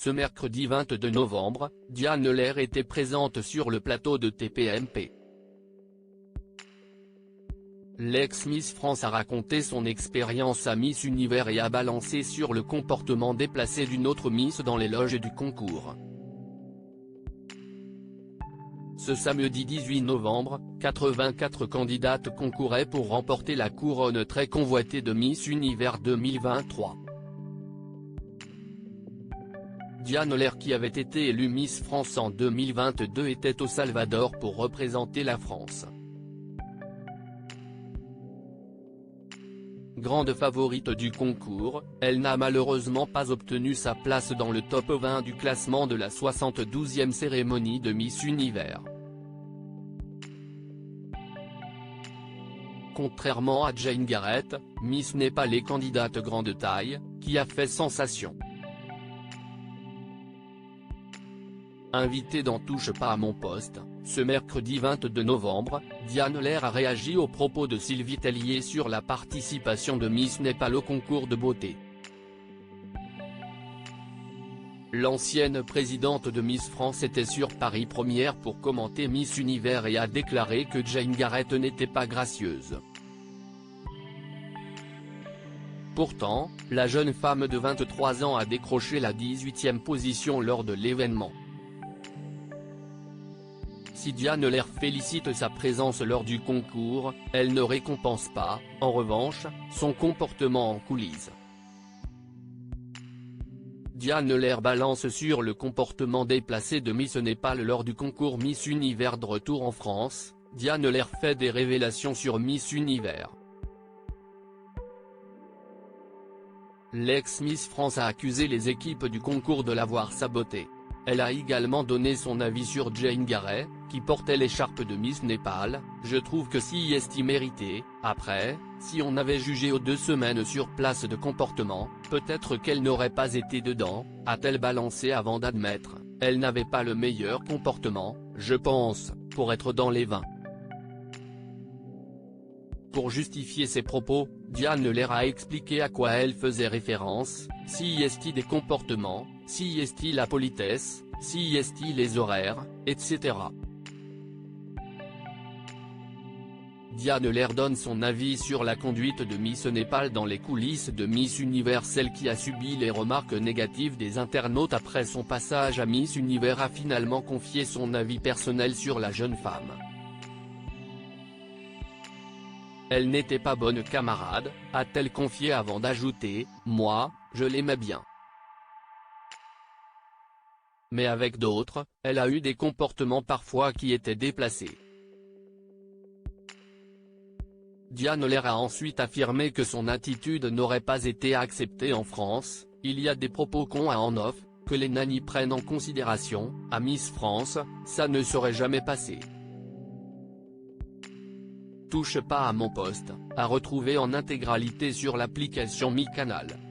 Ce mercredi 22 novembre, Diane Lair était présente sur le plateau de TPMP. L'ex-Miss France a raconté son expérience à Miss Univers et a balancé sur le comportement déplacé d'une autre Miss dans les loges du concours. Ce samedi 18 novembre, 84 candidates concouraient pour remporter la couronne très convoitée de Miss Univers 2023. Diane Lair, qui avait été élue Miss France en 2022, était au Salvador pour représenter la France. Grande favorite du concours, elle n'a malheureusement pas obtenu sa place dans le top 20 du classement de la 72e cérémonie de Miss Univers. Contrairement à Jane Garrett, Miss Népal et candidate grande taille, qui a fait sensation. Invitée dans Touche pas à mon poste, ce mercredi 22 novembre, Diane Lair a réagi aux propos de Sylvie Tellier sur la participation de Miss Népal au concours de beauté. L'ancienne présidente de Miss France était sur Paris Première pour commenter Miss Univers et a déclaré que Jane Garrett n'était pas gracieuse. Pourtant, la jeune femme de 23 ans a décroché la 18e position lors de l'événement. Si Diane Lair félicite sa présence lors du concours, elle ne récompense pas, en revanche, son comportement en coulisses. Diane Lair balance sur le comportement déplacé de Miss Népal lors du concours Miss Univers. De retour en France, Diane Lair fait des révélations sur Miss Univers. L'ex-Miss France a accusé les équipes du concours de l'avoir sabotée. Elle a également donné son avis sur Jane Garrett, qui portait l'écharpe de Miss Népal. Je trouve que si est mérité. Après, si on avait jugé aux 2 semaines sur place de comportement, peut-être qu'elle n'aurait pas été dedans, a-t-elle balancé avant d'admettre. Elle n'avait pas le meilleur comportement, je pense, pour être dans les 20. Pour justifier ses propos, Diane Lair a expliqué à quoi elle faisait référence, si est des comportements, si est la politesse, si est les horaires, etc. Diane Lair donne son avis sur la conduite de Miss Népal dans les coulisses de Miss Univers. Celle qui a subi les remarques négatives des internautes après son passage à Miss Univers a finalement confié son avis personnel sur la jeune femme. Elle n'était pas bonne camarade, a-t-elle confié avant d'ajouter, moi, je l'aimais bien. Mais avec d'autres, elle a eu des comportements parfois qui étaient déplacés. Diane Lair a ensuite affirmé que son attitude n'aurait pas été acceptée en France. Il y a des propos cons à en off, que les nannies prennent en considération, à Miss France, ça ne serait jamais passé. Touche pas à mon poste, à retrouver en intégralité sur l'application Mi Canal.